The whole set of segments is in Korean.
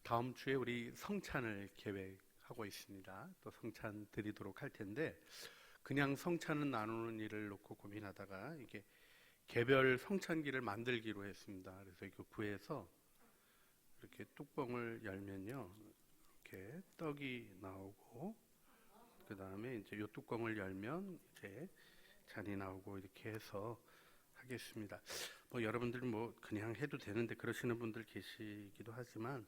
다음 주에 우리 성찬을 계획하고 있습니다. 또 성찬 드리도록 할 텐데 그냥 성찬은 나누는 일을 놓고 고민하다가 이게 개별 성찬기를 만들기로 했습니다. 그래서 이거 구해서 이렇게 뚜껑을 열면요, 이렇게 떡이 나오고 그 다음에 이제 이 뚜껑을 열면 이제 잔이 나오고 이렇게 해서 하겠습니다. 뭐 여러분들은 뭐 그냥 해도 되는데 그러시는 분들 계시기도 하지만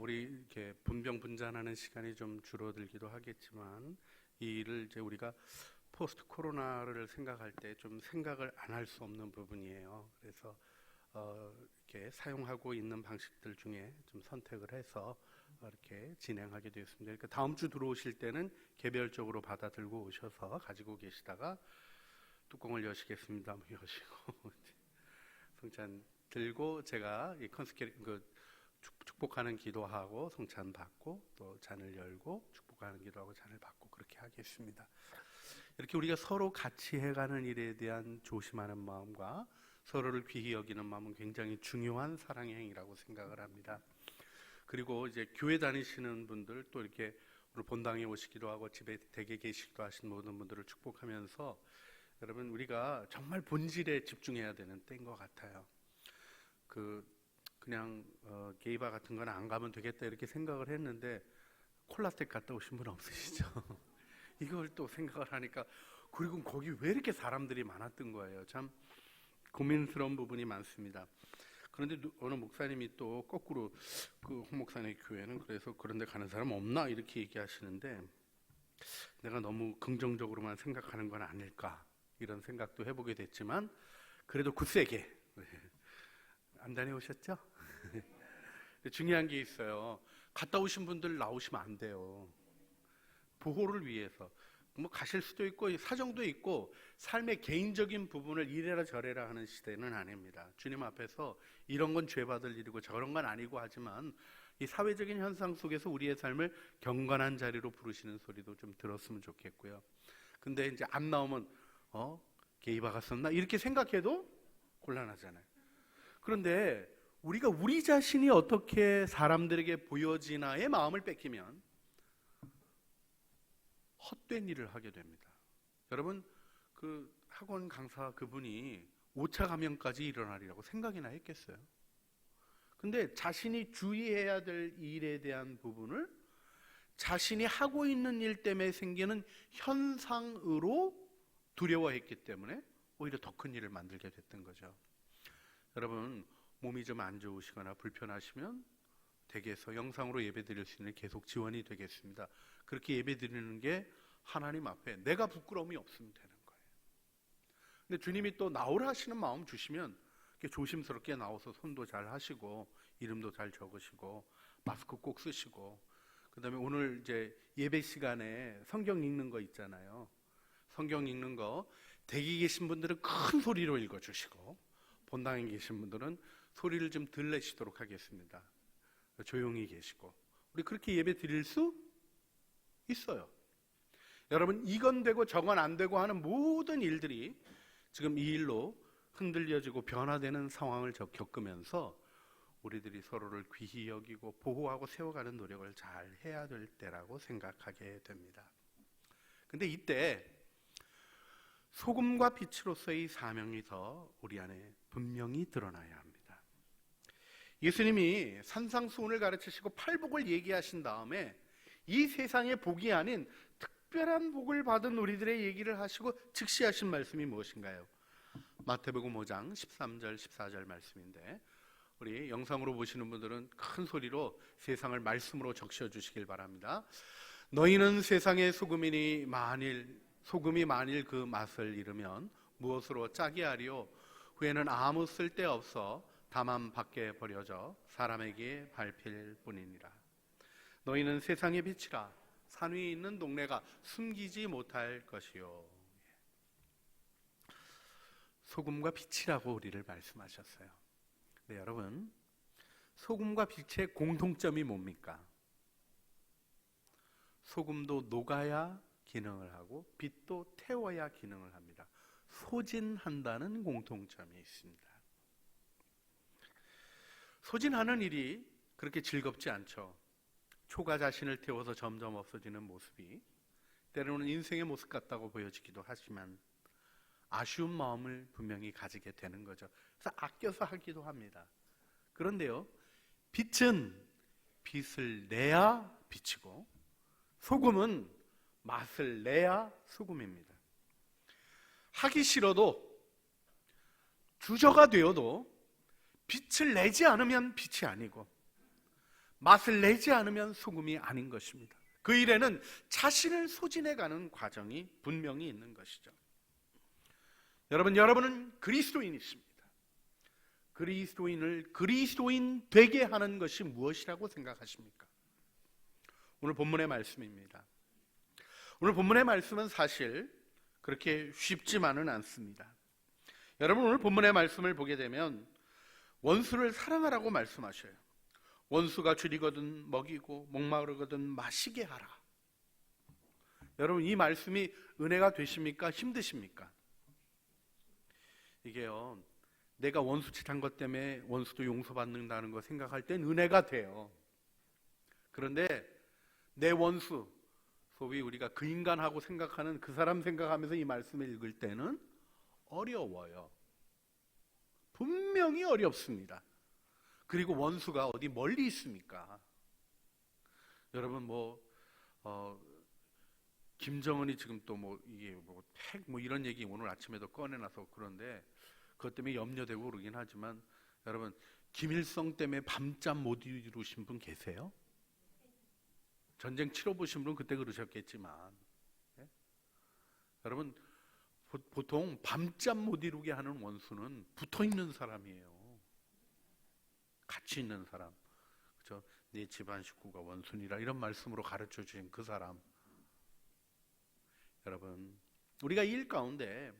우리 이렇게 분병 분잔하는 시간이 좀 줄어들기도 하겠지만 이 일을 이제 우리가 포스트 코로나를 생각할 때 좀 생각을 안 할 수 없는 부분이에요. 그래서 이렇게 사용하고 있는 방식들 중에 좀 선택을 해서 이렇게 진행하게 되었습니다. 그러니까 다음 주 들어오실 때는 개별적으로 받아 들고 오셔서 가지고 계시다가 뚜껑을 여시겠습니다. 여시고 성찬 들고 제가 이 축복하는 기도하고 성찬 받고 또 잔을 열고 축복하는 기도하고 잔을 받고 그렇게 하겠습니다. 이렇게 우리가 서로 같이 해가는 일에 대한 조심하는 마음과 서로를 귀히 여기는 마음은 굉장히 중요한 사랑의 행위라고 생각을 합니다. 그리고 이제 교회 다니시는 분들 또 이렇게 오늘 본당에 오시기도 하고 집에 댁에 계시기도 하신 모든 분들을 축복하면서 여러분 우리가 정말 본질에 집중해야 되는 때인 것 같아요. 그냥 게이바 같은 건 안 가면 되겠다 이렇게 생각을 했는데 콜라텍 갔다 오신 분 없으시죠? 이걸 또 생각을 하니까 그리고 거기 왜 이렇게 사람들이 많았던 거예요. 참 고민스러운 부분이 많습니다. 그런데 어느 목사님이 또 거꾸로 홍 목사님 교회는 그래서 그런 데 가는 사람 없나 이렇게 얘기하시는데 내가 너무 긍정적으로만 생각하는 건 아닐까 이런 생각도 해보게 됐지만 그래도 굳세게 안 다녀오셨죠? 중요한 게 있어요. 갔다 오신 분들 나오시면 안 돼요. 보호를 위해서. 뭐 가실 수도 있고 사정도 있고 삶의 개인적인 부분을 이래라 저래라 하는 시대는 아닙니다. 주님 앞에서 이런 건 죄받을 일이고 저런 건 아니고 하지만 이 사회적인 현상 속에서 우리의 삶을 경건한 자리로 부르시는 소리도 좀 들었으면 좋겠고요. 근데 이제 안 나오면 게이바 갔었나 이렇게 생각해도 곤란하잖아요. 그런데 우리가 우리 자신이 어떻게 사람들에게 보여지나의 마음을 뺏기면 헛된 일을 하게 됩니다. 여러분 그 학원 강사 그분이 5차 감염까지 일어나리라고 생각이나 했겠어요? 근데 자신이 주의해야 될 일에 대한 부분을 자신이 하고 있는 일 때문에 생기는 현상으로 두려워했기 때문에 오히려 더 큰 일을 만들게 됐던 거죠. 여러분 몸이 좀 안 좋으시거나 불편하시면 댁에서 영상으로 예배 드릴 수 있는 계속 지원이 되겠습니다. 그렇게 예배 드리는 게 하나님 앞에 내가 부끄러움이 없으면 되는 거예요. 근데 주님이 또 나오라 하시는 마음 주시면 조심스럽게 나와서 손도 잘 하시고 이름도 잘 적으시고 마스크 꼭 쓰시고 그다음에 오늘 이제 예배 시간에 성경 읽는 거 있잖아요. 성경 읽는 거 댁에 계신 분들은 큰 소리로 읽어주시고 본당에 계신 분들은 소리를 좀 덜 내시도록 하겠습니다. 조용히 계시고 우리 그렇게 예배 드릴 수 있어요. 여러분 이건 되고 저건 안 되고 하는 모든 일들이 지금 이 일로 흔들려지고 변화되는 상황을 겪으면서 우리들이 서로를 귀히 여기고 보호하고 세워가는 노력을 잘 해야 될 때라고 생각하게 됩니다. 근데 이때 소금과 빛으로서의 사명이 더 우리 안에 분명히 드러나야 합니다. 예수님이 산상수훈을 가르치시고 팔복을 얘기하신 다음에 이 세상의 복이 아닌 특별한 복을 받은 우리들의 얘기를 하시고 즉시 하신 말씀이 무엇인가요? 마태복음 5장 13절 14절 말씀인데 우리 영상으로 보시는 분들은 큰 소리로 세상을 말씀으로 적셔 주시길 바랍니다. 너희는 세상의 소금이니 소금이 만일 그 맛을 잃으면 무엇으로 짜게 하리요? 후에는 아무 쓸데없어 다만 밖에 버려져 사람에게 밟힐 뿐이니라. 너희는 세상의 빛이라. 산 위에 있는 동네가 숨기지 못할 것이요. 소금과 빛이라고 우리를 말씀하셨어요. 네, 여러분 소금과 빛의 공통점이 뭡니까? 소금도 녹아야 기능을 하고 빛도 태워야 기능을 합니다. 소진한다는 공통점이 있습니다. 소진하는 일이 그렇게 즐겁지 않죠. 초가 자신을 태워서 점점 없어지는 모습이 때로는 인생의 모습 같다고 보여지기도 하지만 아쉬운 마음을 분명히 가지게 되는 거죠. 그래서 아껴서 하기도 합니다. 그런데요, 빛은 빛을 내야 빛이고 소금은 맛을 내야 소금입니다. 하기 싫어도 주저가 되어도 빛을 내지 않으면 빛이 아니고 맛을 내지 않으면 소금이 아닌 것입니다. 그 일에는 자신을 소진해가는 과정이 분명히 있는 것이죠. 여러분은 그리스도인이십니다. 그리스도인을 그리스도인 되게 하는 것이 무엇이라고 생각하십니까? 오늘 본문의 말씀입니다. 오늘 본문의 말씀은 사실 그렇게 쉽지만은 않습니다. 여러분, 오늘 본문의 말씀을 보게 되면 원수를 사랑하라고 말씀하셔요. 원수가 줄이거든 먹이고 목마르거든 마시게 하라. 여러분, 이 말씀이 은혜가 되십니까? 힘드십니까? 이게요, 내가 원수 취한 것 때문에 원수도 용서받는다는 거 생각할 땐 은혜가 돼요. 그런데 내 원수, 소위 우리가 그 인간하고 생각하는 그 사람 생각하면서 이 말씀을 읽을 때는 어려워요. 분명히 어렵습니다. 그리고 원수가 어디 멀리 있습니까? 여러분, 김정은이 지금 또 이게 핵 이런 얘기 오늘 아침에도 꺼내놔서 그런데 그것 때문에 염려되고 그러긴 하지만 여러분, 김일성 때문에 밤잠 못 이루신 분 계세요? 전쟁 치러보신 분은 그때 그러셨겠지만, 예? 여러분, 보통 밤잠 못 이루게 하는 원수는 붙어있는 사람이에요. 같이 있는 사람. 그죠? 네 집안 식구가 원수니라 이런 말씀으로 가르쳐 주신 그 사람. 여러분, 우리가 이 일 가운데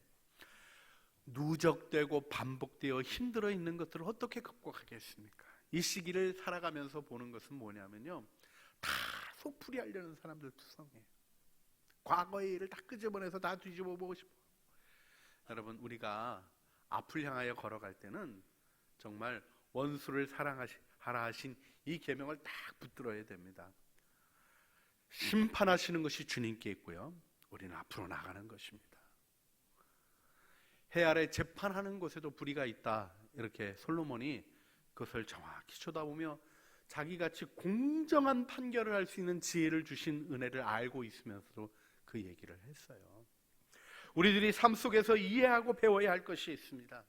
누적되고 반복되어 힘들어 있는 것들을 어떻게 극복하겠습니까? 이 시기를 살아가면서 보는 것은 뭐냐면요, 다 속풀이 하려는 사람들 투성이에요. 과거의 일을 다 끄집어내서 다 뒤집어 보고 싶어. 여러분, 우리가 앞을 향하여 걸어갈 때는 정말 원수를 사랑하라 하신 이 계명을 딱 붙들어야 됩니다. 심판하시는 것이 주님께 있고요, 우리는 앞으로 나가는 것입니다. 해 아래 재판하는 곳에도 불의가 있다, 이렇게 솔로몬이 그것을 정확히 쳐다보며 자기같이 공정한 판결을 할 수 있는 지혜를 주신 은혜를 알고 있으면서도 그 얘기를 했어요. 우리들이 삶 속에서 이해하고 배워야 할 것이 있습니다.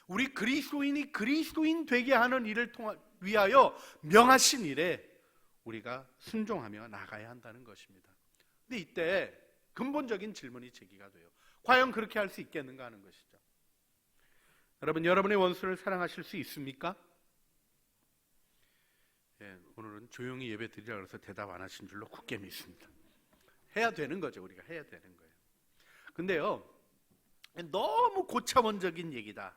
우리 그리스도인이 그리스도인 되게 하는 일을 위하여 명하신 일에 우리가 순종하며 나가야 한다는 것입니다. 근데 이때 근본적인 질문이 제기가 돼요. 과연 그렇게 할 수 있겠는가 하는 것이죠. 여러분, 여러분의 원수를 사랑하실 수 있습니까? 예, 오늘은 조용히 예배 드리라 그래서 대답 안 하신 줄로 굳게 믿습니다. 해야 되는 거죠. 우리가 해야 되는 거예요. 근데요, 너무 고차원적인 얘기다.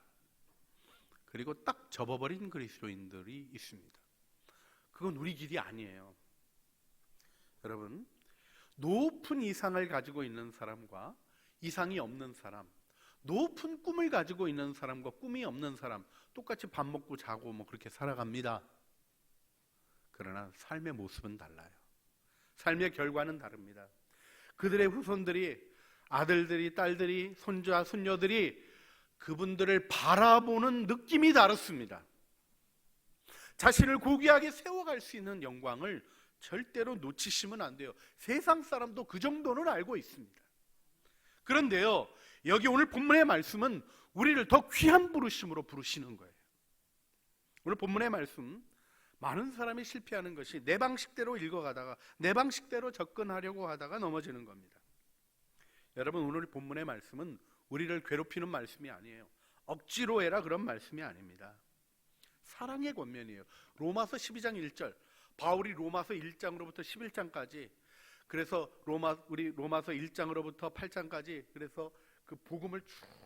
그리고 딱 접어버린 그리스도인들이 있습니다. 그건 우리 길이 아니에요. 여러분, 높은 이상을 가지고 있는 사람과 이상이 없는 사람, 높은 꿈을 가지고 있는 사람과 꿈이 없는 사람, 똑같이 밥 먹고 자고 그렇게 살아갑니다. 그러나 삶의 모습은 달라요. 삶의 결과는 다릅니다. 그들의 후손들이, 아들들이, 딸들이, 손자, 손녀들이 그분들을 바라보는 느낌이 다릅니다. 자신을 고귀하게 세워갈 수 있는 영광을 절대로 놓치시면 안 돼요. 세상 사람도 그 정도는 알고 있습니다. 그런데요, 여기 오늘 본문의 말씀은 우리를 더 귀한 부르심으로 부르시는 거예요. 오늘 본문의 말씀, 많은 사람이 실패하는 것이 내 방식대로 읽어가다가 내 방식대로 접근하려고 하다가 넘어지는 겁니다. 여러분, 오늘 본문의 말씀은 우리를 괴롭히는 말씀이 아니에요. 억지로 해라 그런 말씀이 아닙니다. 사랑의 권면이에요. 로마서 12장 1절, 바울이 로마서 1장으로부터 11장까지, 그래서 우리 로마서 1장으로부터 8장까지, 그래서 그 복음을 쭉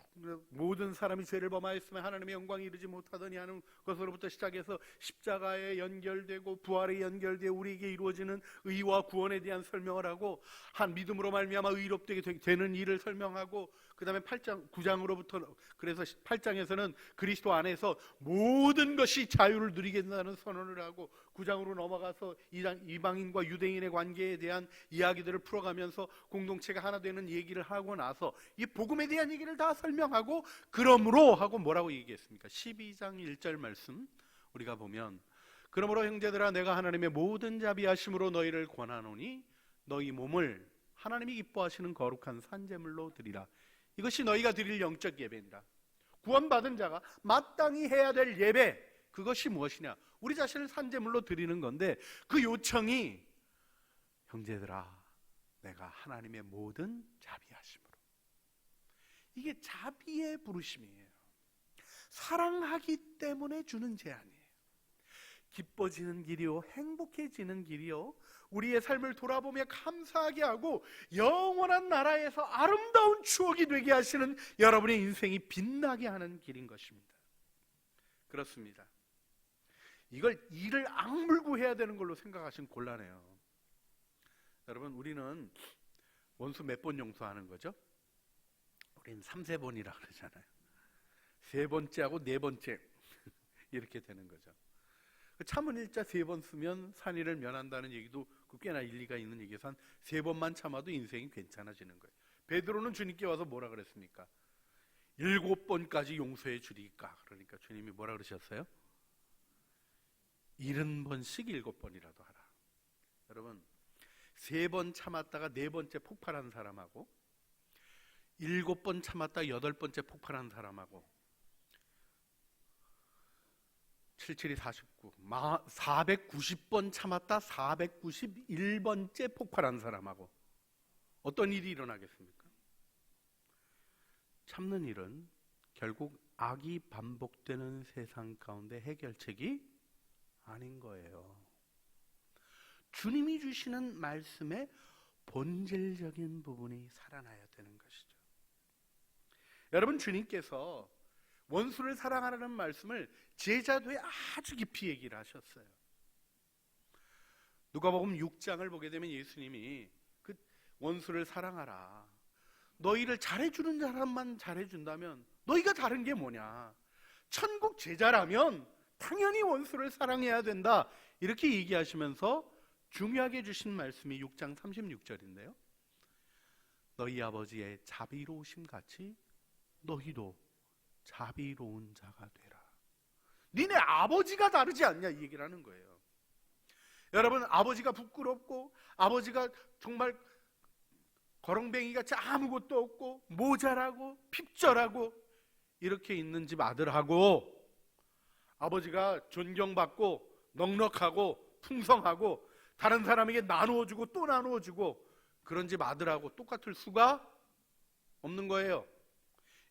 모든 사람이 죄를 범하였으면 하나님의 영광이 이르지 못하더니 하는 것으로부터 시작해서 십자가에 연결되고 부활에 연결되어 우리에게 이루어지는 의와 구원에 대한 설명을 하고, 한 믿음으로 말미암아 의롭게 되는 일을 설명하고, 그 다음에 8장, 9장으로부터, 그래서 8장에서는 그리스도 안에서 모든 것이 자유를 누리게 된다는 선언을 하고, 9장으로 넘어가서 이방인과 유대인의 관계에 대한 이야기들을 풀어가면서 공동체가 하나 되는 얘기를 하고 나서 이 복음에 대한 얘기를 다 설명하고 그러므로 하고 뭐라고 얘기했습니까? 12장 1절 말씀 우리가 보면 그러므로 형제들아 내가 하나님의 모든 자비하심으로 너희를 권하노니 너희 몸을 하나님이 기뻐하시는 거룩한 산제물로 드리라. 이것이 너희가 드릴 영적 예배니라. 구원받은 자가 마땅히 해야 될 예배, 그것이 무엇이냐? 우리 자신을 산제물로 드리는 건데 그 요청이 형제들아 내가 하나님의 모든 자비하심으로, 이게 자비의 부르심이에요. 사랑하기 때문에 주는 제안이에요. 기뻐지는 길이요 행복해지는 길이요 우리의 삶을 돌아보며 감사하게 하고 영원한 나라에서 아름다운 추억이 되게 하시는 여러분의 인생이 빛나게 하는 길인 것입니다. 그렇습니다. 이걸 일을 악물고 해야 되는 걸로 생각하시면 곤란해요. 여러분 우리는 원수 몇 번 용서하는 거죠? 우리는 3-4번이라 그러잖아요. 3번째하고 4번째 이렇게 되는 거죠. 참은 일자 3번 쓰면 산이를 면한다는 얘기도 꽤나 일리가 있는 얘기에서 한 3번만 참아도 인생이 괜찮아지는 거예요. 베드로는 주님께 와서 뭐라 그랬습니까? 7번까지 용서해 주리까? 그러니까 주님이 뭐라 그러셨어요? 70번씩 7번이라도 하라. 여러분 3번 참았다가 4번째 폭발한 사람하고 7번 참았다 8번째 폭발한 사람하고 77이 49 490번 참았다 491번째 폭발한 사람하고 어떤 일이 일어나겠습니까? 참는 일은 결국 악이 반복되는 세상 가운데 해결책이 아닌 거예요. 주님이 주시는 말씀의 본질적인 부분이 살아나야 되는 것이죠. 여러분 주님께서 원수를 사랑하라는 말씀을 제자도에 아주 깊이 얘기를 하셨어요. 누가복음 6장을 보게 되면 예수님이 그 원수를 사랑하라, 너희를 잘해주는 사람만 잘해준다면 너희가 다른 게 뭐냐, 천국 제자라면 당연히 원수를 사랑해야 된다, 이렇게 얘기하시면서 중요하게 주신 말씀이 6장 36절인데요 너희 아버지의 자비로우심 같이 너희도 자비로운 자가 되라. 니네 아버지가 다르지 않냐 이 얘기를 하는 거예요. 여러분 아버지가 부끄럽고 아버지가 정말 거렁뱅이같이 아무것도 없고 모자라고 핍절하고 이렇게 있는 집 아들하고 아버지가 존경받고 넉넉하고 풍성하고 다른 사람에게 나누어주고 또 나누어주고 그런 집 아들하고 똑같을 수가 없는 거예요.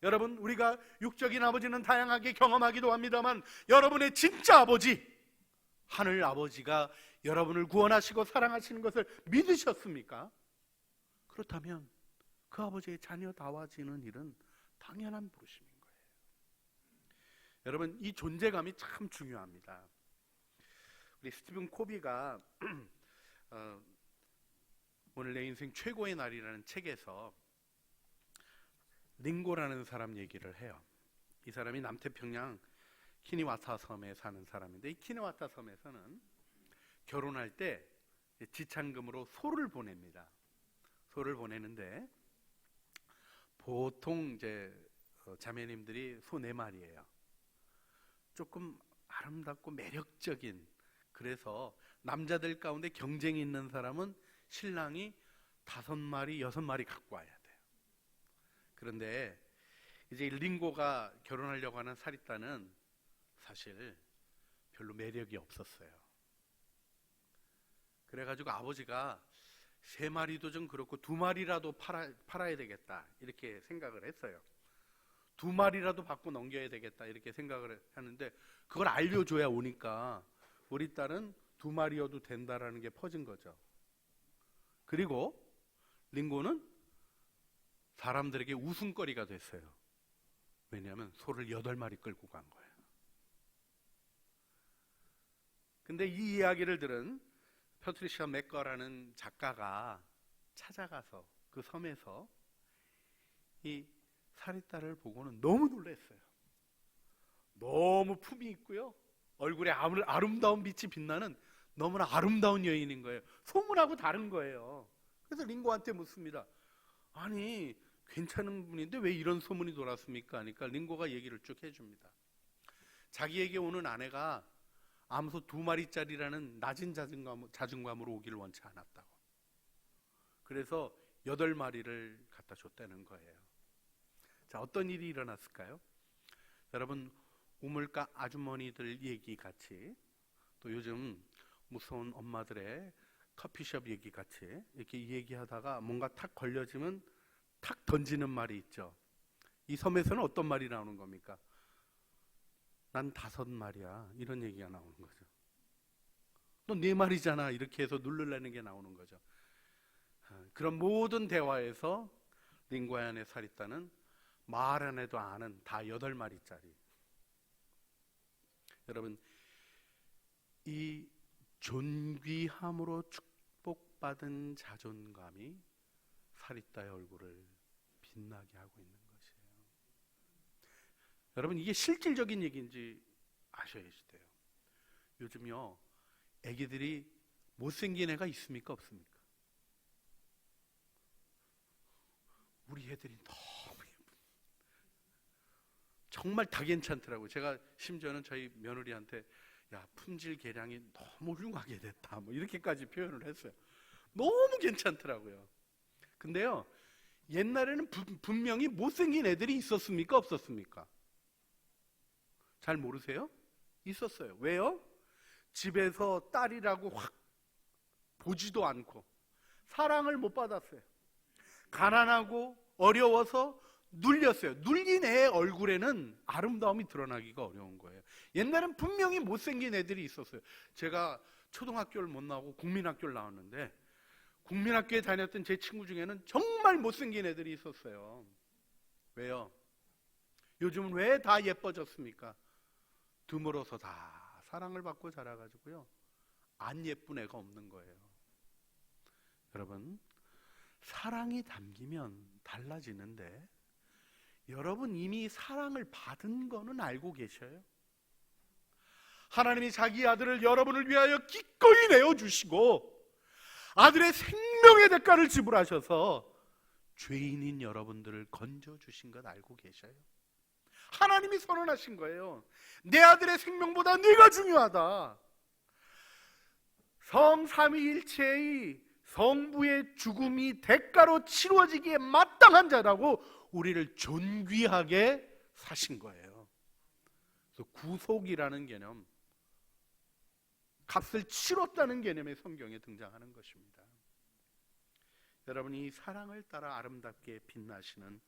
여러분 우리가 육적인 아버지는 다양하게 경험하기도 합니다만 여러분의 진짜 아버지, 하늘 아버지가 여러분을 구원하시고 사랑하시는 것을 믿으셨습니까? 그렇다면 그 아버지의 자녀다워지는 일은 당연한 부르심인 거예요. 여러분 이 존재감이 참 중요합니다. 우리 스티븐 코비가 오늘 내 인생 최고의 날이라는 책에서 링고라는 사람 얘기를 해요. 이 사람이 남태평양 키니와타 섬에 사는 사람인데 이 키니와타 섬에서는 결혼할 때 지참금으로 소를 보냅니다. 소를 보내는데 보통 이제 자매님들이 소 4마리예요. 조금 아름답고 매력적인, 그래서 남자들 가운데 경쟁이 있는 사람은 신랑이 5마리, 6마리 갖고 와야 돼요. 그런데 이제 링고가 결혼하려고 하는 사리따는 사실 별로 매력이 없었어요. 그래가지고 아버지가 3마리도 좀 그렇고 2마리라도 팔아야 되겠다 이렇게 생각을 했어요. 2마리라도 받고 넘겨야 되겠다 이렇게 생각을 하는데 그걸 알려줘야 오니까 우리 딸은 2마리여도 된다라는 게 퍼진 거죠. 그리고 링고는 사람들에게 웃음거리가 됐어요. 왜냐하면 소를 8마리 끌고 간 거예요. 근데 이 이야기를 들은 패트리시아 맥거라는 작가가 찾아가서 그 섬에서 이 사리따를 보고는 너무 놀랐어요. 너무 품이 있고요, 얼굴에 아름다운 빛이 빛나는 너무나 아름다운 여인인 거예요. 소문하고 다른 거예요. 그래서 링고한테 묻습니다. 아니, 괜찮은 분인데 왜 이런 소문이 돌았습니까? 하니까 링고가 얘기를 쭉 해줍니다. 자기에게 오는 아내가 암소 2마리짜리라는 낮은 자존감으로 오기를 원치 않았다고. 그래서 8마리를 갖다 줬다는 거예요. 자, 어떤 일이 일어났을까요? 여러분, 우물가 아주머니들 얘기 같이, 또 요즘 무서운 엄마들의 커피숍 얘기 같이 이렇게 얘기하다가 뭔가 탁 걸려지면 탁 던지는 말이 있죠. 이 섬에서는 어떤 말이 나오는 겁니까? 난 5마리야, 이런 얘기가 나오는 거죠. 너 4마리잖아, 이렇게 해서 누르려는 게 나오는 거죠. 그런 모든 대화에서 링고의 아내 사리따는 말 안 해도 아는 다 8마리짜리. 여러분, 이 존귀함으로 축복받은 자존감이 사리따의 얼굴을 빛나게 하고 있는 것이에요. 여러분, 이게 실질적인 얘기인지 아셔야 돼요. 요즘요, 애기들이 못생긴 애가 있습니까, 없습니까? 우리 애들이 너무 예쁜, 정말 다 괜찮더라고요. 제가 심지어는 저희 며느리한테 야, 품질 계량이 너무 훌륭하게 됐다, 뭐 이렇게까지 표현을 했어요. 너무 괜찮더라고요. 근데요, 옛날에는 분명히 못생긴 애들이 있었습니까, 없었습니까? 잘 모르세요? 있었어요. 왜요? 집에서 딸이라고 확 보지도 않고 사랑을 못 받았어요. 가난하고 어려워서 눌렸어요. 눌린 애의 얼굴에는 아름다움이 드러나기가 어려운 거예요. 옛날엔 분명히 못생긴 애들이 있었어요. 제가 초등학교를 못 나오고 국민학교를 나왔는데 국민학교에 다녔던 제 친구 중에는 정말 못생긴 애들이 있었어요. 왜요? 요즘은 왜 다 예뻐졌습니까? 드물어서 다 사랑을 받고 자라가지고요, 안 예쁜 애가 없는 거예요. 여러분, 사랑이 담기면 달라지는데 여러분 이미 사랑을 받은 거는 알고 계셔요? 하나님이 자기 아들을 여러분을 위하여 기꺼이 내어주시고 아들의 생명의 대가를 지불하셔서 죄인인 여러분들을 건져주신 것 알고 계셔요? 하나님이 선언하신 거예요. 내 아들의 생명보다 네가 중요하다. 성삼위일체의 성부의 죽음이 대가로 치루어지기에 마땅한 자라고 우리를 존귀하게 사신 거예요. 그래서 구속이라는 개념, 값을 치렀다는 개념의 성경에 등장하는 것입니다. 여러분이 사랑을 따라 아름답게 빛나시는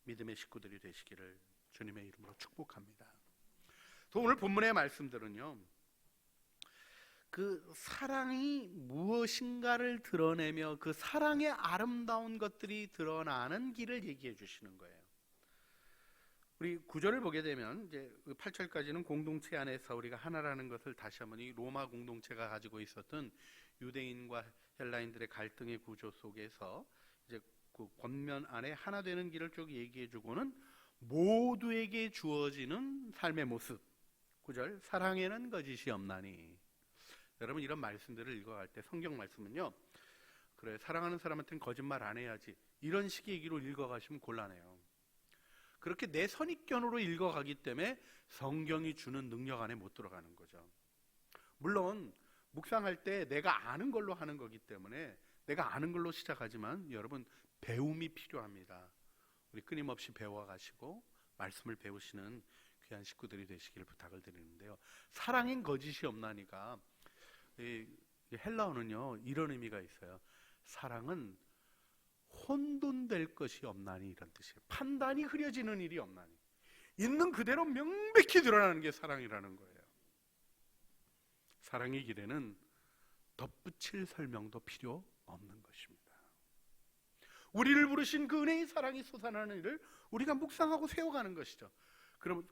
믿음의 식구들이 되시기를 주님의 이름으로 축복합니다. 또 오늘 본문의 말씀들은요, 그 사랑이 무엇인가를 드러내며 그 사랑의 아름다운 것들이 드러나는 길을 얘기해 주시는 거예요. 우리 9절을 보게 되면 이제 8절까지는 공동체 안에서 우리가 하나라는 것을 다시 한번 이 로마 공동체가 가지고 있었던 유대인과 헬라인들의 갈등의 구조 속에서 이제 그 권면 안에 하나 되는 길을 쭉 얘기해 주고는 모두에게 주어지는 삶의 모습. 9절, 사랑에는 거짓이 없나니. 여러분, 이런 말씀들을 읽어갈 때 성경 말씀은요, 그래, 사랑하는 사람한테는 거짓말 안 해야지, 이런 식의 얘기로 읽어가시면 곤란해요. 그렇게 내 선입견으로 읽어가기 때문에 성경이 주는 능력 안에 못 들어가는 거죠. 물론 묵상할 때 내가 아는 걸로 하는 거기 때문에 내가 아는 걸로 시작하지만 여러분, 배움이 필요합니다. 우리 끊임없이 배워가시고 말씀을 배우시는 귀한 식구들이 되시기를 부탁을 드리는데요, 사랑엔 거짓이 없나니까 이 헬라어는요 이런 의미가 있어요. 사랑은 혼돈될 것이 없나니, 이런 뜻이에요. 판단이 흐려지는 일이 없나니, 있는 그대로 명백히 드러나는 게 사랑이라는 거예요. 사랑의 길에는 덧붙일 설명도 필요 없는 것입니다. 우리를 부르신 그 은혜의 사랑이 솟아나는 일을 우리가 묵상하고 세워가는 것이죠.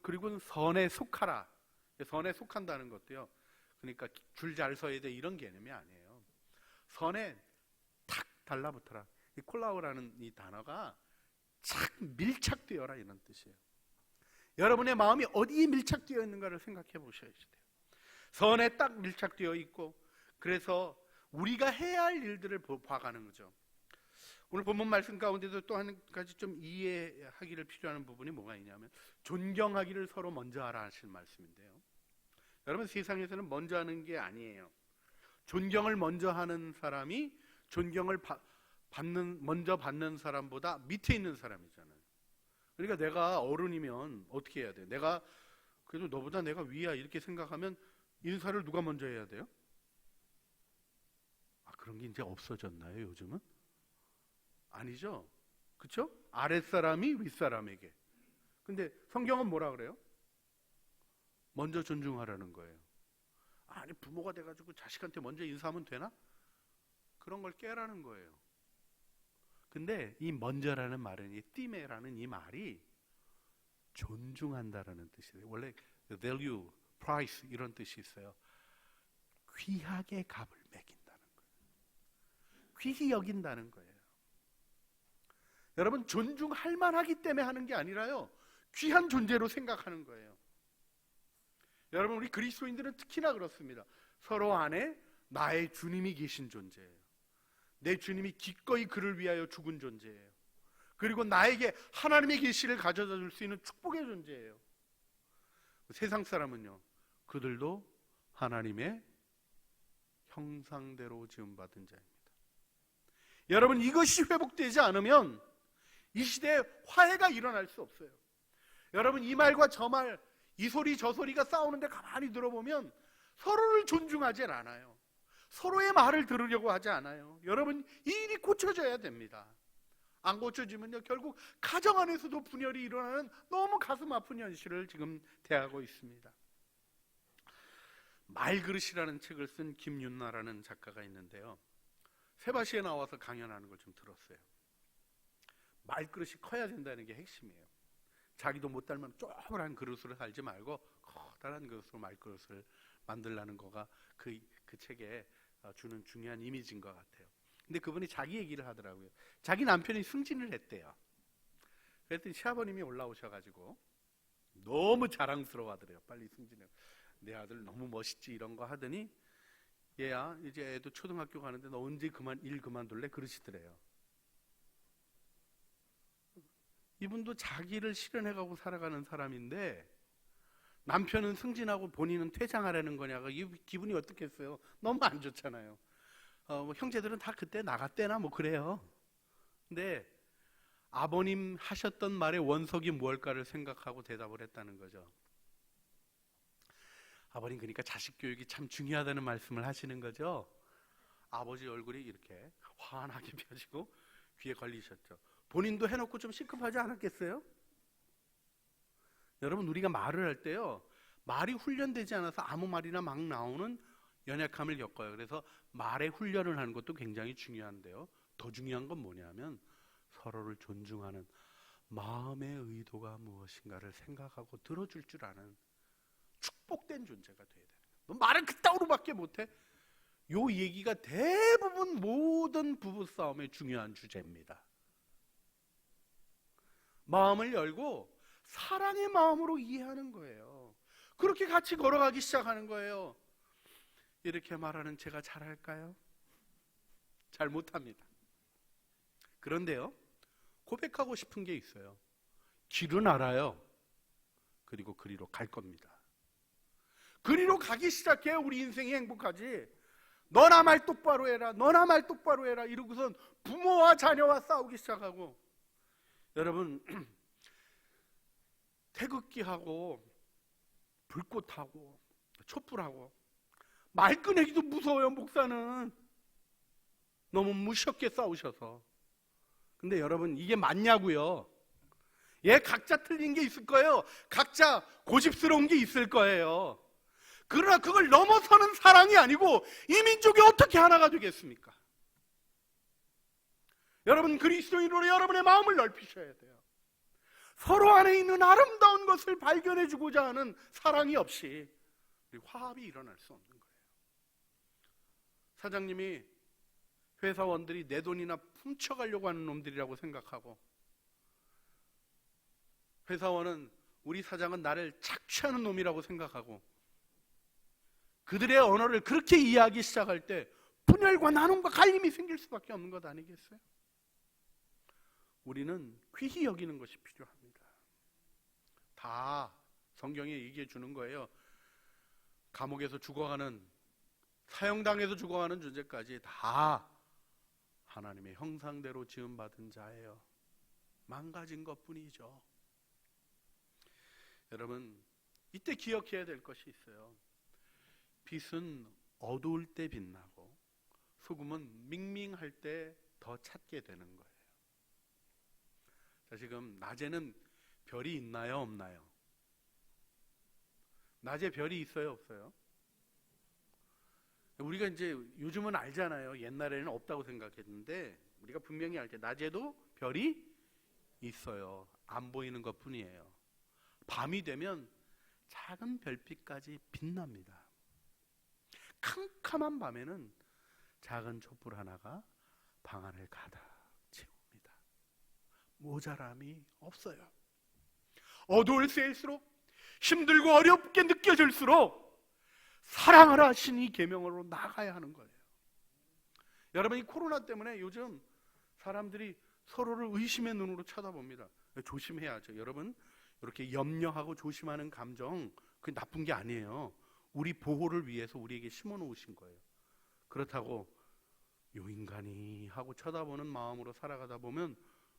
그리고 선에 속하라, 선에 속한다는 것도요, 그러니까 줄 잘 서야 돼, 이런 개념이 아니에요. 선에 탁 달라붙어라. 이 콜라우라는 이 단어가 착 밀착되어라, 이런 뜻이에요. 여러분의 마음이 어디에 밀착되어 있는가를 생각해 보셔야 돼요. 선에 딱 밀착되어 있고 그래서 우리가 해야 할 일들을 봐가는 거죠. 오늘 본문 말씀 가운데도 또 한 가지 좀 이해하기를 필요한 부분이 뭐가 있냐면 존경하기를 서로 먼저 하라 하신 말씀인데요. 여러분, 세상에서는 먼저 하는 게 아니에요. 존경을 먼저 하는 사람이 존경을 먼저 받는 사람보다 밑에 있는 사람이잖아요. 그러니까 내가 어른이면 어떻게 해야 돼요? 내가 그래도 너보다 내가 위야 이렇게 생각하면 인사를 누가 먼저 해야 돼요? 그런 게 이제 없어졌나요, 요즘은? 아니죠. 그렇죠? 아랫사람이 윗사람에게. 근데 성경은 뭐라 그래요? 먼저 존중하라는 거예요. 아니, 부모가 돼가지고 자식한테 먼저 인사하면 되나? 그런 걸 깨라는 거예요. 근데 이 먼저라는 말은, 이 띠메라는 이 말이 존중한다라는 뜻이에요. 원래 value, price 이런 뜻이 있어요. 귀하게 값을 매긴다는 거예요. 귀히 여긴다는 거예요. 여러분, 존중할 만하기 때문에 하는 게 아니라요, 귀한 존재로 생각하는 거예요. 여러분, 우리 그리스도인들은 특히나 그렇습니다. 서로 안에 나의 주님이 계신 존재예요. 내 주님이 기꺼이 그를 위하여 죽은 존재예요. 그리고 나에게 하나님의 계시를 가져다 줄 수 있는 축복의 존재예요. 세상 사람은요, 그들도 하나님의 형상대로 지음받은 자입니다. 여러분, 이것이 회복되지 않으면 이 시대에 화해가 일어날 수 없어요. 여러분, 이 말과 저 말, 이 소리 저 소리가 싸우는데 가만히 들어보면 서로를 존중하지 않아요. 서로의 말을 들으려고 하지 않아요. 여러분, 이 일이 고쳐져야 됩니다. 안 고쳐지면요, 결국 가정 안에서도 분열이 일어나는 너무 가슴 아픈 현실을 지금 대하고 있습니다. 말그릇이라는 책을 쓴 김윤나라는 작가가 있는데요, 세바시에 나와서 강연하는 걸 좀 들었어요. 말그릇이 커야 된다는 게 핵심이에요. 자기도 못 닮은 조그만 그릇으로 살지 말고 커다란 그릇으로 말그릇을 만들라는 거가 그 책에 주는 중요한 이미지인 것 같아요. 근데 그분이 자기 얘기를 하더라고요. 자기 남편이 승진을 했대요. 그랬더니 시아버님이 올라오셔가지고 너무 자랑스러워 하더래요. 빨리 승진해. 내 아들 너무 멋있지 이런 거 하더니, 얘야 이제 애도 초등학교 가는데 너 언제 일 그만둘래? 그러시더래요. 이분도 자기를 실현해가고 살아가는 사람인데 남편은 승진하고 본인은 퇴장하라는 거냐가, 이 기분이 어떻겠어요? 너무 안 좋잖아요. 형제들은 다 그때 나갔대나 뭐 그래요. 근데 아버님 하셨던 말의 원석이 무엇일까를 생각하고 대답을 했다는 거죠. 아버님, 그러니까 자식 교육이 참 중요하다는 말씀을 하시는 거죠. 아버지 얼굴이 이렇게 환하게 펴지고 귀에 걸리셨죠. 본인도 해놓고 좀 시급하지 않았겠어요? 여러분, 우리가 말을 할 때요, 말이 훈련되지 않아서 아무 말이나 막 나오는 연약함을 겪어요. 그래서 말의 훈련을 하는 것도 굉장히 중요한데요, 더 중요한 건 뭐냐면 서로를 존중하는 마음의 의도가 무엇인가를 생각하고 들어줄 줄 아는 축복된 존재가 돼야 돼요. 너 말을 그따위로밖에 못해? 요 얘기가 대부분 모든 부부싸움의 중요한 주제입니다. 마음을 열고 사랑의 마음으로 이해하는 거예요. 그렇게 같이 걸어가기 시작하는 거예요. 이렇게 말하는 제가 잘할까요? 잘 못합니다. 그런데요, 고백하고 싶은 게 있어요. 길은 알아요. 그리고 그리로 갈 겁니다. 그리로 가기 시작해야 우리 인생이 행복하지. 너나 말 똑바로 해라, 너나 말 똑바로 해라 이러고선 부모와 자녀와 싸우기 시작하고, 여러분, 태극기하고 불꽃하고 촛불하고 말 꺼내기도 무서워요. 목사는 너무 무섭게 싸우셔서. 근데 여러분, 이게 맞냐고요? 예, 각자 틀린 게 있을 거예요. 각자 고집스러운 게 있을 거예요. 그러나 그걸 넘어서는 사랑이 아니고 이 민족이 어떻게 하나가 되겠습니까? 여러분, 그리스도인으로 여러분의 마음을 넓히셔야 돼요. 서로 안에 있는 아름다운 것을 발견해 주고자 하는 사랑이 없이 화합이 일어날 수 없는 거예요. 사장님이 회사원들이 내 돈이나 훔쳐가려고 하는 놈들이라고 생각하고, 회사원은 우리 사장은 나를 착취하는 놈이라고 생각하고, 그들의 언어를 그렇게 이해하기 시작할 때 분열과 나눔과 갈림이 생길 수밖에 없는 것 아니겠어요? 우리는 귀히 여기는 것이 필요합니다. 다 성경에 얘기해 주는 거예요. 감옥에서 죽어가는, 사형당해서 죽어가는 존재까지 다 하나님의 형상대로 지음받은 자예요. 망가진 것뿐이죠. 여러분, 이때 기억해야 될 것이 있어요. 빛은 어두울 때 빛나고 소금은 밍밍할 때 더 찾게 되는 거예요. 자, 지금 낮에는 별이 있나요, 없나요? 낮에 별이 있어요, 없어요? 우리가 이제 요즘은 알잖아요. 옛날에는 없다고 생각했는데 우리가 분명히 알게 낮에도 별이 있어요. 안 보이는 것뿐이에요. 밤이 되면 작은 별빛까지 빛납니다. 캄캄한 밤에는 작은 촛불 하나가 방 안을 가득 채웁니다. 모자람이 없어요. 어두울 새일수록 힘들고 어렵게 느껴질수록 사랑하라 하신 이 계명으로 나가야 하는 거예요. 여러분, 이 코로나 때문에 요즘 사람들이 서로를 의심의 눈으로 쳐다봅니다. 조심해야죠. 여러분, 이렇게 염려하고 조심하는 감정, 그게 나쁜 게 아니에요. 우리 보호를 위해서 우리에게 심어 놓으신 거예요. 그렇다고 요 인간이 하고 쳐다보는 마음으로 살아가다 보면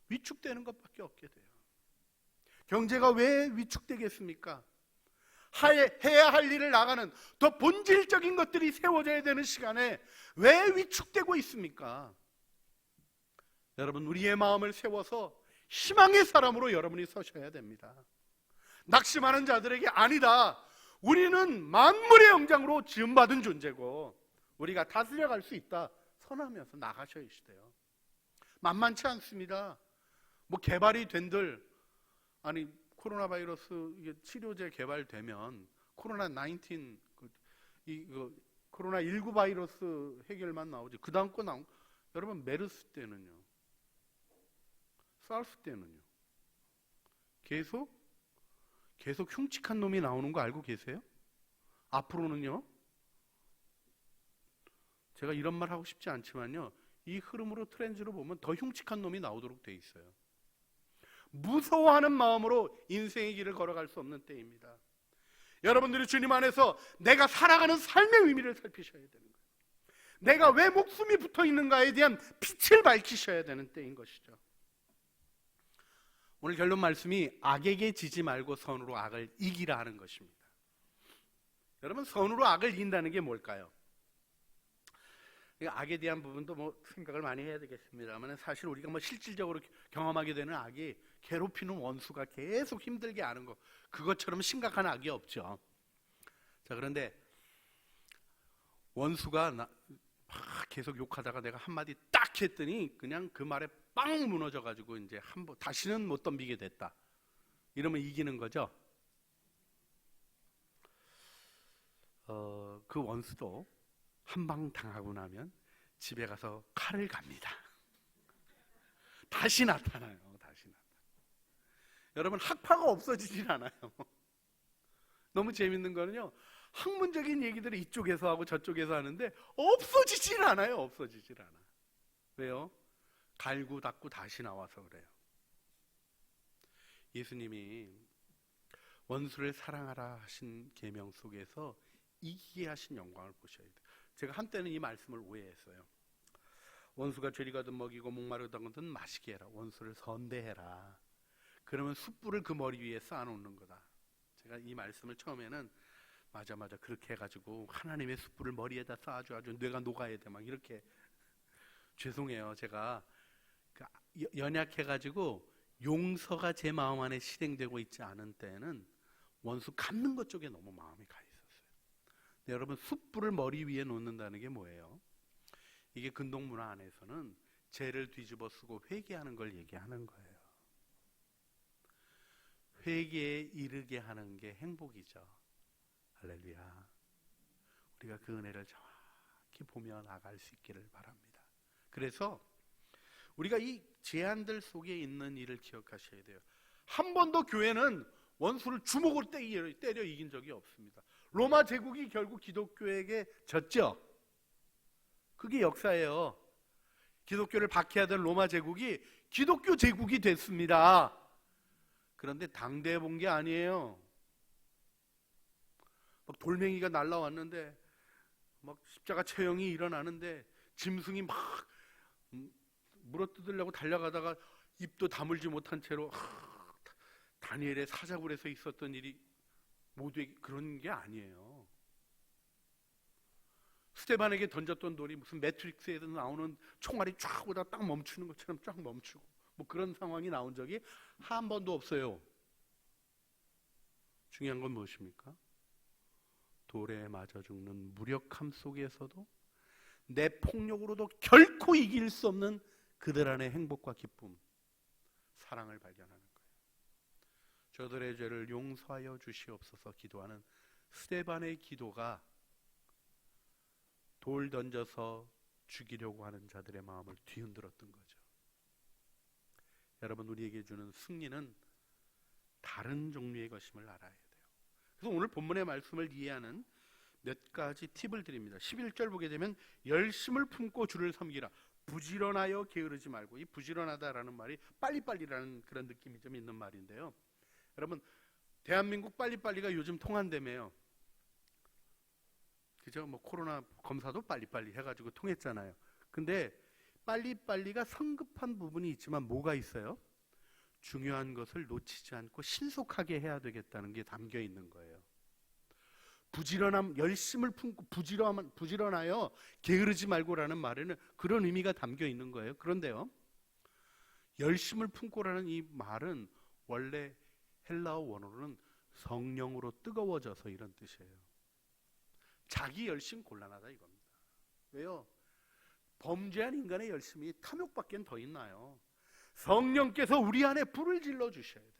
위축되는 것밖에 없게 돼요. 경제가 왜 위축되겠습니까? 해야 할 일을 나가는 더 본질적인 것들이 세워져야 되는 시간에 왜 위축되고 있습니까? 여러분, 우리의 마음을 세워서 희망의 사람으로 여러분이 서셔야 됩니다. 낙심하는 자들에게 아니다, 우리는 만물의 영장으로 지음받은 존재고 우리가 다스려갈 수 있다 선하면서 나가셔야 돼요. 만만치 않습니다. 뭐 개발이 된들, 아니 코로나 바이러스 치료제 개발되면 코로나 19 코로나 19 바이러스 해결만 나오지 그 다음 거 여러분, 메르스 때는요, 사르스 때는요, 계속 흉측한 놈이 나오는 거 알고 계세요? 앞으로는요, 제가 이런 말 하고 싶지 않지만요, 이 흐름으로 트렌드로 보면 더 흉측한 놈이 나오도록 돼 있어요. 무서워하는 마음으로 인생의 길을 걸어갈 수 없는 때입니다. 여러분들이 주님 안에서 내가 살아가는 삶의 의미를 살피셔야 되는 거예요. 내가 왜 목숨이 붙어 있는가에 대한 빛을 밝히셔야 되는 때인 것이죠. 오늘 결론 말씀이 악에게 지지 말고 선으로 악을 이기라 하는 것입니다. 여러분, 선으로 악을 이긴다는 게 뭘까요? 악에 대한 부분도 뭐 생각을 많이 해야 되겠습니다만, 사실 우리가 뭐 실질적으로 경험하게 되는 악이 괴롭히는 원수가 계속 힘들게 하는 거, 그것처럼 심각한 악이 없죠. 자, 그런데 원수가 막 계속 욕하다가 내가 한마디 딱 했더니 그냥 그 말에 빵 무너져가지고 이제 다시는 못 덤비게 됐다, 이러면 이기는 거죠. 그 원수도 한 방 당하고 나면 집에 가서 칼을 갑니다. 다시 나타나요. 여러분, 학파가 없어지질 않아요. 너무 재밌는 거는요, 학문적인 얘기들을 이쪽에서 하고 저쪽에서 하는데 없어지질 않아요. 왜요? 갈고 닦고 다시 나와서 그래요. 예수님이 원수를 사랑하라 하신 계명 속에서 이기게 하신 영광을 보셔야 돼요. 제가 한때는 이 말씀을 오해했어요. 원수가 죄리가든 먹이고 목마르다거든 마시게 해라. 원수를 선대해라. 그러면 숯불을 그 머리 위에 쌓아놓는 거다. 제가 이 말씀을 처음에는 맞아 그렇게 해가지고 하나님의 숯불을 머리에다 쌓아줘 아주 뇌가 녹아야 돼 막 이렇게. 죄송해요. 제가 연약해가지고 용서가 제 마음 안에 실행되고 있지 않은 때에는 원수 갚는 것 쪽에 너무 마음이 가 있었어요. 근데 여러분, 숯불을 머리 위에 놓는다는 게 뭐예요? 이게 근동 문화 안에서는 죄를 뒤집어 쓰고 회개하는 걸 얘기하는 거예요. 회개에 이르게 하는 게 행복이죠. 할렐루야. 우리가 그 은혜를 정확히 보며 나갈 수 있기를 바랍니다. 그래서 우리가 이 제한들 속에 있는 일을 기억하셔야 돼요. 한 번도 교회는 원수를 주먹으로 때려 이긴 적이 없습니다. 로마 제국이 결국 기독교에게 졌죠. 그게 역사예요. 기독교를 박해하던 로마 제국이 기독교 제국이 됐습니다. 그런데 당대에 본 게 아니에요. 막 돌멩이가 날라왔는데, 막 십자가 체형이 일어나는데, 짐승이 막 물어뜯으려고 달려가다가 입도 다물지 못한 채로 다니엘의 사자굴에서 있었던 일이 모두에게 그런 게 아니에요. 스테반에게 던졌던 돌이 무슨 매트릭스에서 나오는 총알이 쫙 오다 딱 멈추는 것처럼 쫙 멈추고, 뭐 그런 상황이 나온 적이 한 번도 없어요. 중요한 건 무엇입니까? 돌에 맞아 죽는 무력함 속에서도 내 폭력으로도 결코 이길 수 없는 그들 안의 행복과 기쁨, 사랑을 발견하는 거예요. 저들의 죄를 용서하여 주시옵소서 기도하는 스데반의 기도가 돌 던져서 죽이려고 하는 자들의 마음을 뒤흔들었던 거죠. 여러분, 우리에게 주는 승리는 다른 종류의 것임을 알아야 돼요. 그래서 오늘 본문의 말씀을 이해하는 몇 가지 팁을 드립니다. 11절 보게 되면 열심을 품고 주를 섬기라. 부지런하여 게으르지 말고, 이 부지런하다라는 말이 빨리빨리라는 그런 느낌이 좀 있는 말인데요. 여러분, 대한민국 빨리빨리가 요즘 통한다며요. 그죠? 뭐 코로나 검사도 빨리빨리 해가지고 통했잖아요. 근데 빨리빨리가 성급한 부분이 있지만 뭐가 있어요? 중요한 것을 놓치지 않고 신속하게 해야 되겠다는 게 담겨 있는 거예요. 부지런함, 열심을 품고 부지런하여 게으르지 말고라는 말에는 그런 의미가 담겨 있는 거예요. 그런데요, 열심을 품고라는 이 말은 원래 헬라어 원어로는 성령으로 뜨거워져서 이런 뜻이에요. 자기 열심 곤란하다 이겁니다. 왜요? 범죄한 인간의 열심이 탐욕밖엔 더 있나요? 성령께서 우리 안에 불을 질러 주셔야 돼요.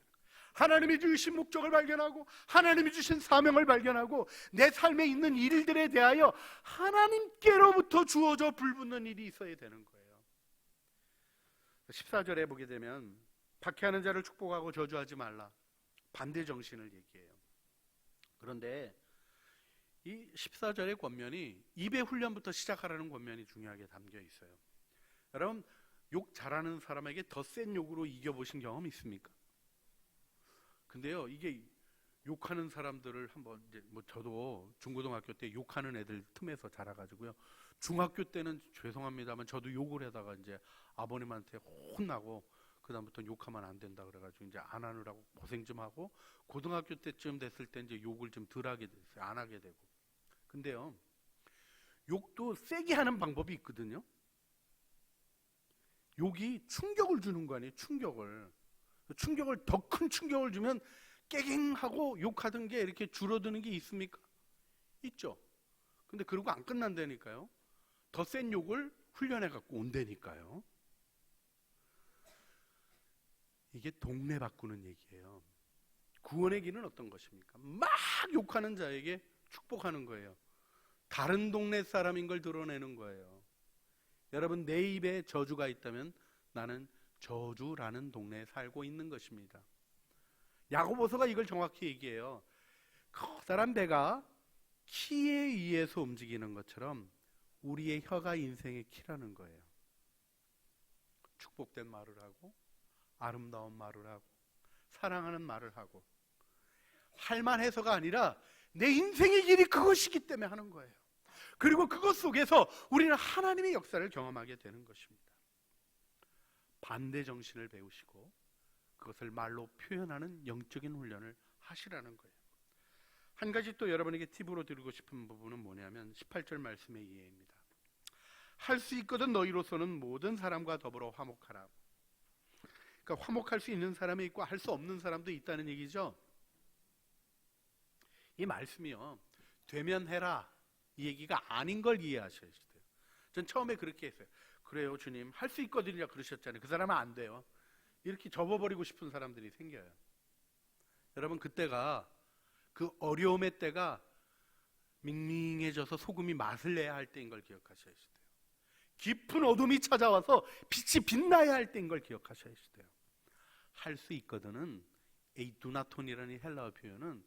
하나님이 주신 목적을 발견하고 하나님이 주신 사명을 발견하고 내 삶에 있는 일들에 대하여 하나님께로부터 주어져 불붙는 일이 있어야 되는 거예요. 14절에 보게 되면 박해하는 자를 축복하고 저주하지 말라, 반대 정신을 얘기해요. 그런데 이 14절의 권면이 입의 훈련부터 시작하라는 권면이 중요하게 담겨 있어요. 여러분, 욕 잘하는 사람에게 더 센 욕으로 이겨보신 경험 있습니까? 근데요, 이게 욕하는 사람들을 한번 이제 뭐 저도 중고등학교 때 욕하는 애들 틈에서 자라가지고요. 중학교 때는 죄송합니다만 저도 욕을 하다가 이제 아버님한테 혼나고 그다음부터 욕하면 안 된다 그래가지고 이제 안 하느라고 고생 좀 하고 고등학교 때쯤 됐을 때 이제 욕을 좀 덜 하게 됐어요. 안 하게 되고. 근데요, 욕도 세게 하는 방법이 있거든요. 욕이 충격을 주는 거 아니에요? 충격을 더 큰 충격을 주면 깨갱하고 욕하던 게 이렇게 줄어드는 게 있습니까? 있죠. 근데 그러고 안 끝난다니까요. 더 센 욕을 훈련해 갖고 온다니까요. 이게 동네 바꾸는 얘기예요. 구원의 길은 어떤 것입니까? 막 욕하는 자에게 축복하는 거예요. 다른 동네 사람인 걸 드러내는 거예요. 여러분, 내 입에 저주가 있다면 나는 저주라는 동네에 살고 있는 것입니다. 야고보서가 이걸 정확히 얘기해요. 커다란 배가 키에 의해서 움직이는 것처럼 우리의 혀가 인생의 키라는 거예요. 축복된 말을 하고 아름다운 말을 하고 사랑하는 말을 하고 할만해서가 아니라 내 인생의 길이 그것이기 때문에 하는 거예요. 그리고 그것 속에서 우리는 하나님의 역사를 경험하게 되는 것입니다. 반대 정신을 배우시고 그것을 말로 표현하는 영적인 훈련을 하시라는 거예요. 한 가지 또 여러분에게 팁으로 드리고 싶은 부분은 뭐냐면 18절 말씀의 이해입니다. 할 수 있거든 너희로서는 모든 사람과 더불어 화목하라. 그러니까 화목할 수 있는 사람이 있고 할 수 없는 사람도 있다는 얘기죠. 이 말씀이요, 되면 해라 이 얘기가 아닌 걸 이해하셔야 돼요. 전 처음에 그렇게 했어요. 그래요 주님, 할 수 있거든요 그러셨잖아요. 그 사람은 안 돼요. 이렇게 접어버리고 싶은 사람들이 생겨요. 여러분, 그때가 그 어려움의 때가 밍밍해져서 소금이 맛을 내야 할 때인 걸 기억하셔야 돼요. 깊은 어둠이 찾아와서 빛이 빛나야 할 때인 걸 기억하셔야 돼요. 할 수 있거든은 에이두나톤이라는 헬라어 표현은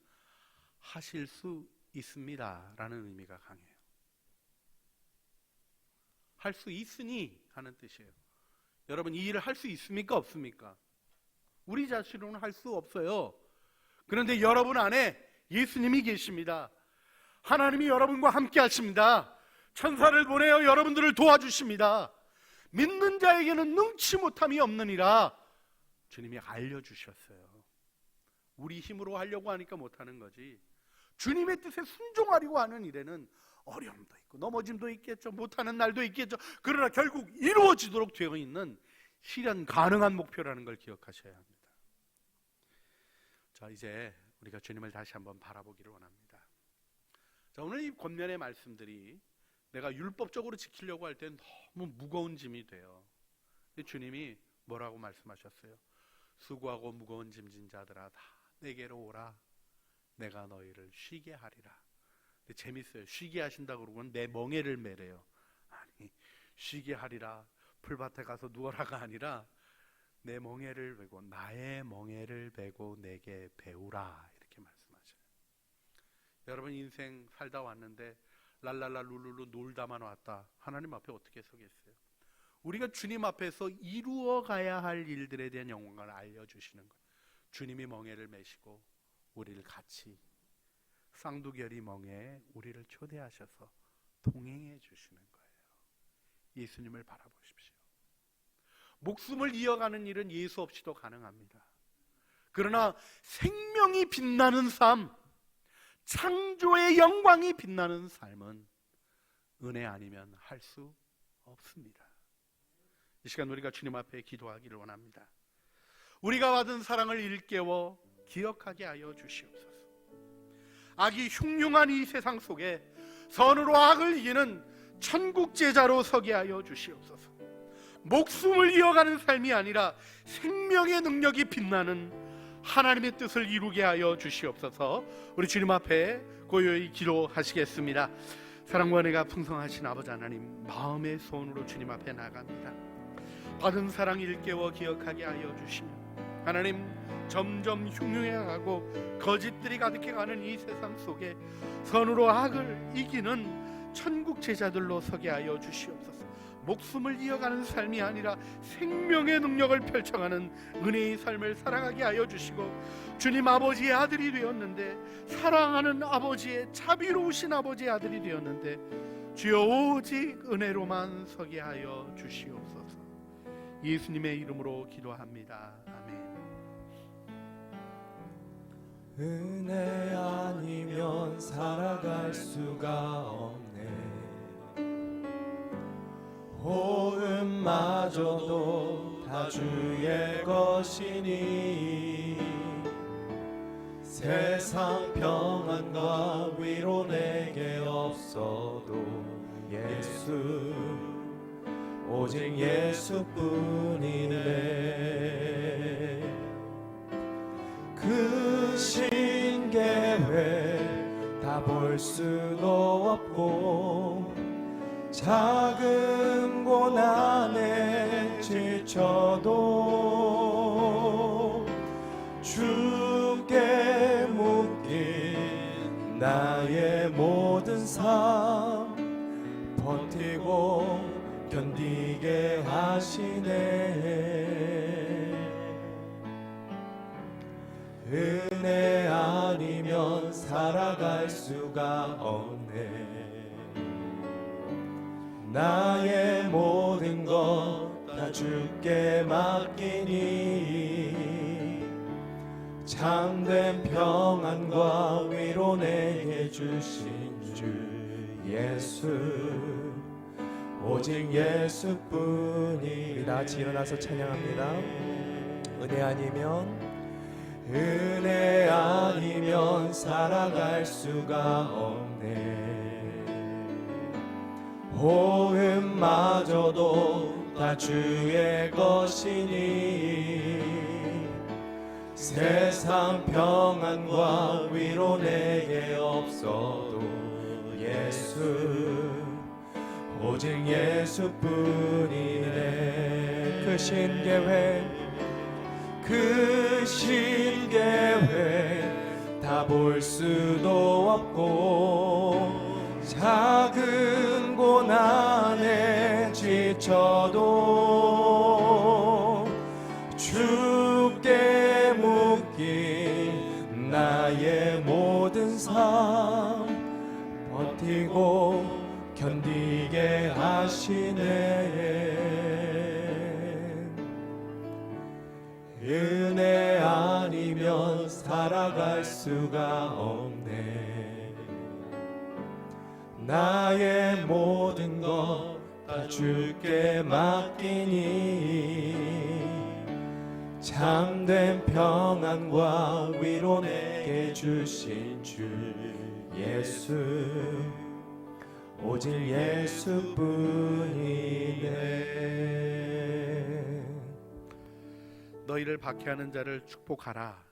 하실 수 있습니다 라는 의미가 강해요. 할 수 있으니 하는 뜻이에요. 여러분, 이 일을 할 수 있습니까? 없습니까? 우리 자신으로는 할 수 없어요. 그런데 여러분 안에 예수님이 계십니다. 하나님이 여러분과 함께 하십니다. 천사를 보내어 여러분들을 도와주십니다. 믿는 자에게는 능치 못함이 없느니라 주님이 알려주셨어요. 우리 힘으로 하려고 하니까 못하는 거지, 주님의 뜻에 순종하려고 하는 일에는 어려움도 있고 넘어짐도 있겠죠. 못하는 날도 있겠죠. 그러나 결국 이루어지도록 되어 있는 실현 가능한 목표라는 걸 기억하셔야 합니다. 자, 이제 우리가 주님을 다시 한번 바라보기를 원합니다. 자, 오늘 이 권면의 말씀들이 내가 율법적으로 지키려고 할 때 너무 무거운 짐이 돼요. 주님이 뭐라고 말씀하셨어요? 수고하고 무거운 짐진 자들아 다 내게로 오라, 내가 너희를 쉬게 하리라. 근데 재밌어요. 쉬게 하신다고 그러고는 내 멍에를 매래요. 아니, 쉬게 하리라, 풀밭에 가서 누워라가 아니라 내 멍에를 베고, 나의 멍에를 베고 내게 배우라, 이렇게 말씀하셔요. 여러분, 인생 살다 왔는데 랄랄라 룰루루 놀다만 왔다. 하나님 앞에 어떻게 서겠어요? 우리가 주님 앞에서 이루어 가야 할 일들에 대한 영광을 알려주시는 거예요. 주님이 멍에를 메시고 우리를 같이 쌍두결이 멍에 우리를 초대하셔서 동행해 주시는 거예요. 예수님을 바라보십시오. 목숨을 이어가는 일은 예수 없이도 가능합니다. 그러나 생명이 빛나는 삶, 창조의 영광이 빛나는 삶은 은혜 아니면 할 수 없습니다. 이 시간 우리가 주님 앞에 기도하기를 원합니다. 우리가 받은 사랑을 일깨워 기억하게 하여 주시옵소서. 악이 흉흉한 이 세상 속에 선으로 악을 이기는 천국 제자로 서게 하여 주시옵소서. 목숨을 이어가는 삶이 아니라 생명의 능력이 빛나는 하나님의 뜻을 이루게 하여 주시옵소서. 우리 주님 앞에 고요히 기도하시겠습니다. 사랑과 은혜가 풍성하신 아버지 하나님, 마음의 소원으로 주님 앞에 나갑니다. 받은 사랑 일깨워 기억하게 하여 주시며, 하나님, 점점 흉흉해가고 거짓들이 가득해가는 이 세상 속에 선으로 악을 이기는 천국 제자들로 서게 하여 주시옵소서. 목숨을 이어가는 삶이 아니라 생명의 능력을 펼쳐가는 은혜의 삶을 살아가게 하여 주시고, 주님 아버지의 아들이 되었는데, 사랑하는 아버지의, 자비로우신 아버지의 아들이 되었는데, 주여 오직 은혜로만 서게 하여 주시옵소서. 예수님의 이름으로 기도합니다. 아멘. 은혜 아니면 살아갈 수가 없네. 호흡마저도 다 주의 것이니, 세상 평안과 위로 내게 없어도 예수, 오직 예수뿐이네. 그 신계획 다 볼 수도 없고, 작은 고난에 지쳐도 주께 묶인 나의 모든 삶 버티고 견디게 하시네. 은혜 아니면 살아갈 수가 없네. 나의 모든 것 다 주께 맡기니, 참된 평안과 위로 내게 주신 주 예수, 오직 예수뿐이. 다 같이 일어나서 찬양합니다. 은혜 아니면 살아갈 수가 없네. 호흡마저도 다 주의 것이니, 세상 평안과 위로 내게 없어도 예수, 오직 예수뿐이네. 그 신계획 다 다 볼 수도 없고 작은 고난에 지쳐도 주께 묶인 나의 모든 삶 버티고 견디게 하시네. 은혜 아니면 살아갈 수가 없네. 나의 모든 것 다 주께 맡기니 참된 평안과 위로 내게 주신 주 예수 오직 예수뿐이네. 너희를 박해하는 자를 축복하라.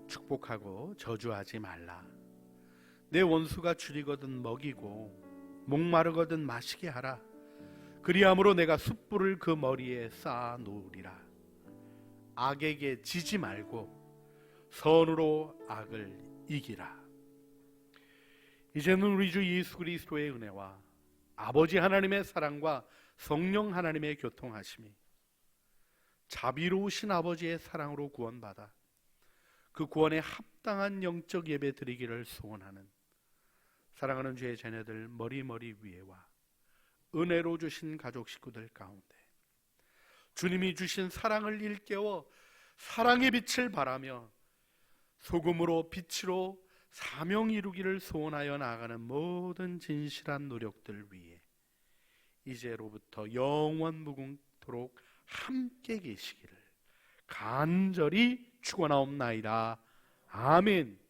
축복하고 저주하지 말라. 내 원수가 줄이거든 먹이고 목마르거든 마시게 하라. 그리함으로 내가 숯불을 그 머리에 쌓아 놓으리라. 악에게 지지 말고 선으로 악을 이기라. 이제는 우리 주 예수 그리스도의 은혜와 아버지 하나님의 사랑과 성령 하나님의 교통하심이 자비로우신 아버지의 사랑으로 구원받아 그 구원에 합당한 영적 예배 드리기를 소원하는 사랑하는 주의 자녀들 머리머리 위에와 은혜로 주신 가족 식구들 가운데 주님이 주신 사랑을 일깨워 사랑의 빛을 바라며 소금으로 빛으로 사명 이루기를 소원하여 나아가는 모든 진실한 노력들 위에 이제로부터 영원 무궁토록 함께 계시기를 간절히 축원하옵나이다. 아멘.